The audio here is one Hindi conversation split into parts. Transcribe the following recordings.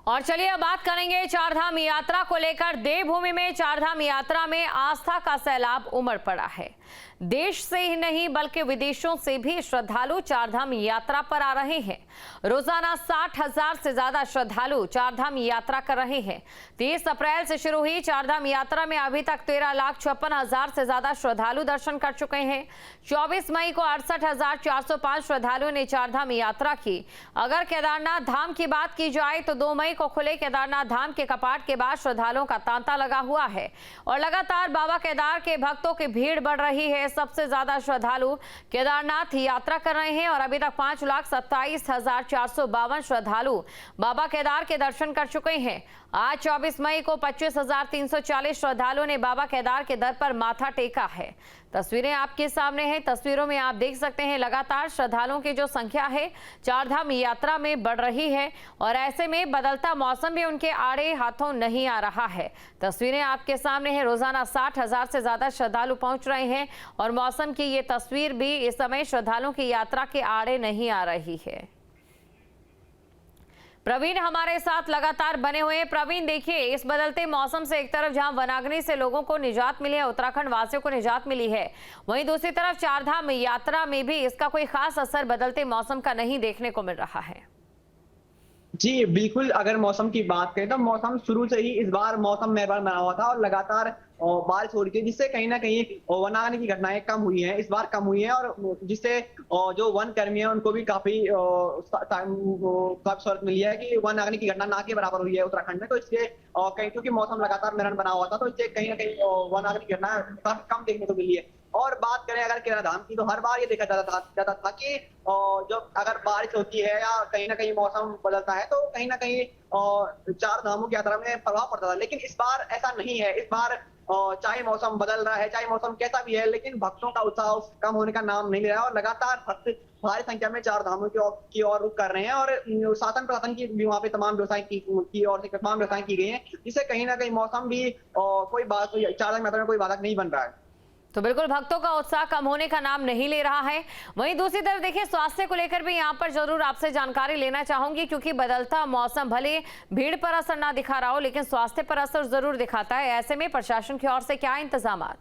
और चलिए अब बात करेंगे चारधाम यात्रा को लेकर। देवभूमि में चारधाम यात्रा में आस्था का सैलाब उमड़ पड़ा है। देश से ही नहीं बल्कि विदेशों से भी श्रद्धालु चारधाम यात्रा पर आ रहे हैं। रोजाना 60,000 से ज्यादा श्रद्धालु चारधाम यात्रा कर रहे हैं। 30 अप्रैल से शुरू हुई चारधाम यात्रा में अभी तक 13,56,000 से ज्यादा श्रद्धालु दर्शन कर चुके हैं। 24 मई को 68,405 श्रद्धालुओं ने चारधाम यात्रा की। अगर केदारनाथ धाम की बात की जाए तो 2 मई को खुले केदारनाथ धाम के कपाट के बाद श्रद्धालुओं का तांता लगा हुआ है और लगातार बाबा केदार के भक्तों की भीड़ बढ़ रही है। सबसे ज्यादा श्रद्धालु केदारनाथ यात्रा कर रहे हैं और अभी तक 5,27,452 श्रद्धालु बाबा केदार के दर्शन कर चुके हैं। आज 24 मई को 25,340 श्रद्धालुओं ने बाबा केदार के दर पर माथा टेका है। तस्वीरें आपके सामने हैं। तस्वीरों में आप देख सकते हैं लगातार श्रद्धालुओं की जो संख्या है चारधाम यात्रा में बढ़ रही है और ऐसे में बदलता मौसम भी उनके आड़े हाथों नहीं आ रहा है। तस्वीरें आपके सामने हैं। रोजाना 60,000 से ज्यादा श्रद्धालु पहुंच रहे हैं और मौसम की ये तस्वीर भी इस समय श्रद्धालुओं की यात्रा के आड़े नहीं आ रही है। प्रवीण हमारे साथ लगातार बने हुए हैं। प्रवीण, देखिए, इस बदलते मौसम से एक तरफ जहां वनाग्नि से लोगों को निजात मिली है, उत्तराखंड वासियों को निजात मिली है, वहीं दूसरी तरफ चारधाम यात्रा में भी इसका कोई खास असर बदलते मौसम का नहीं देखने को मिल रहा है। जी, बिल्कुल। अगर मौसम की बात करें तो मौसम शुरू से ही इस बार मौसम मेहरबान बना हुआ था और लगातार बारिश हो रही थी, जिससे कहीं न कहीं वनाग्नि की घटनाएं कम हुई हैं, इस बार कम हुई हैं और जिससे जो वन कर्मी हैं उनको भी काफ़ी सहूलियत मिली है कि वनाग्नि की घटना ना के बराबर हुई है उत्तराखंड में। तो इससे कहीं क्योंकि मौसम लगातार मेहरबान बना हुआ था तो इससे कहीं न कहीं वनाग्नि की घटना काफ़ी कम देखने को मिली है। और बात करें अगर केदारधाम की तो हर बार ये देखा जाता था कि जो अगर बारिश होती है या कहीं न कहीं मौसम बदलता है तो कहीं न कहीं चार धामों की यात्रा में प्रभाव पड़ता था। लेकिन इस बार ऐसा नहीं है। इस बार चाहे मौसम बदल रहा है, चाहे मौसम कैसा भी है, लेकिन भक्तों का उत्साह कम होने का नाम नहीं ले रहा है और लगातार भक्त भारी संख्या में चार धामों की ओर रुख कर रहे हैं और शासन प्रशासन की भी वहाँ पे तमाम व्यवस्थाएं की ओर से तमाम व्यवस्थाएं की गई हैं, जिससे कहीं न कहीं मौसम भी कोई चार धाम यात्रा में कोई बाधक नहीं बन रहा है। तो बिल्कुल भक्तों का उत्साह कम होने का नाम नहीं ले रहा है। वहीं दूसरी तरफ देखिए, स्वास्थ्य को लेकर भी यहाँ पर जरूर आपसे जानकारी लेना चाहूंगी, क्योंकि बदलता मौसम भले भीड़ पर असर ना दिखा रहा हो लेकिन स्वास्थ्य पर असर जरूर दिखाता है। ऐसे में प्रशासन की ओर से क्या इंतजामात?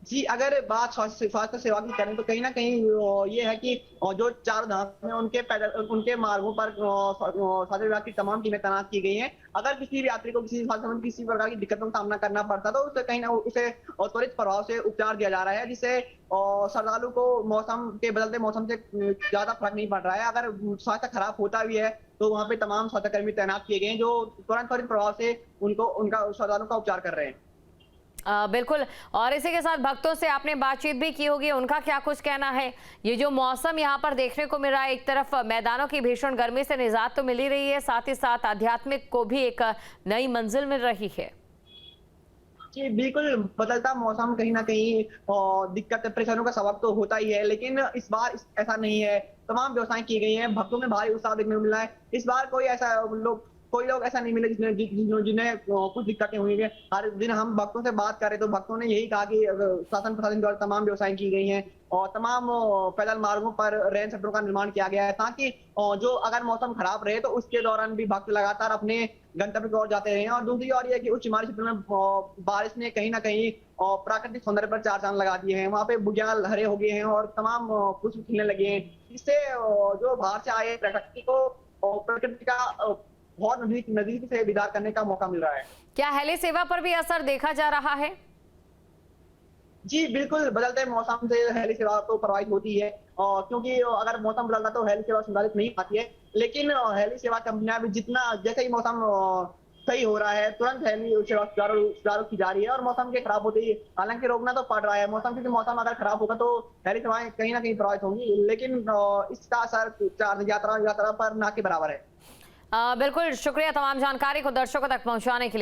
जी, अगर बात स्वास्थ्य सेवा की करें तो कहीं न कहीं ये है कि जो चार धाम हैं उनके मार्गों पर स्वास्थ्य विभाग की तमाम टीमें तैनात की गई हैं। अगर किसी भी यात्री को किसी स्वास्थ्य संबंधी किसी प्रकार की दिक्कतों का सामना करना पड़ता तो उसे कहीं न उसे त्वरित प्रभाव से उपचार दिया जा रहा है, जिससे श्रद्धालु को मौसम के बदलते मौसम से ज़्यादा फर्क नहीं पड़ रहा है। अगर स्वास्थ्य खराब होता भी है तो वहाँ पे तमाम स्वास्थ्यकर्मी तैनात किए गए हैं जो त्वरित प्रभाव से उनका श्रद्धालुओं का उपचार कर रहे हैं। बिल्कुल। और इसी के साथ भक्तों से आपने बातचीत भी की होगी, उनका क्या कुछ कहना है? ये जो मौसम यहाँ पर देखने को मिल रहा है, एक तरफ मैदानों की भीषण गर्मी से निजात तो मिल ही रही है, साथ ही साथ आध्यात्मिक को भी एक नई मंजिल मिल रही है। जी, बिल्कुल। बदलता मौसम कहीं न कहीं दिक्कत परेशानियों का सबब तो होता ही है, लेकिन इस बार ऐसा नहीं है। तमाम व्यवस्थाएं की गई हैं, भक्तों में भारी उत्साह देखने को मिला है। इस बार कोई लोग ऐसा नहीं मिले जिन्हें कुछ दिक्कतें हुई हैं। हर दिन हम भक्तों से बात कर रहे तो भक्तों ने यही कहा कि शासन प्रशासन द्वारा तमाम व्यवस्थाएं की गई हैं और तमाम पैदल मार्गों पर रेन शटरों का निर्माण किया गया है ताकि जो अगर मौसम खराब रहे तो उसके दौरान भी भक्त लगातार अपने गंतव्य की ओर जाते रहे। और दूसरी ओर ये कि उच्च हिमालय क्षेत्र में बारिश ने कहीं न कहीं प्राकृतिक सौंदर्य पर चार चांद लगा दिए हैं। वहाँ पे बुग्याल हरे हो गए हैं और तमाम पुष्प खिलने लगे हैं, जिससे जो बाहर से आए प्रकृति का बहुत नजदीक से दीदार करने का मौका मिल रहा है। क्या हेली सेवा पर भी असर देखा जा रहा है? जी, बिल्कुल। बदलते मौसम से हेली सेवा तो प्रभावित होती है क्योंकि अगर मौसम बदलता तो हेली सेवा संचालित नहीं पाती है, लेकिन हेली सेवा कंपनियां भी जैसे ही मौसम सही हो रहा है तुरंत हेली सेवा सुचारू की जा रही है और मौसम के खराब होते ही हालांकि रोकना तो पड़ रहा है मौसम, क्योंकि मौसम अगर खराब होगा तो हेली सेवाएं कहीं ना कहीं प्रभावित होंगी, लेकिन इसका असर चार यात्रा पर ना के बराबर है। बिल्कुल, शुक्रिया तमाम जानकारी को दर्शकों तक पहुंचाने के लिए।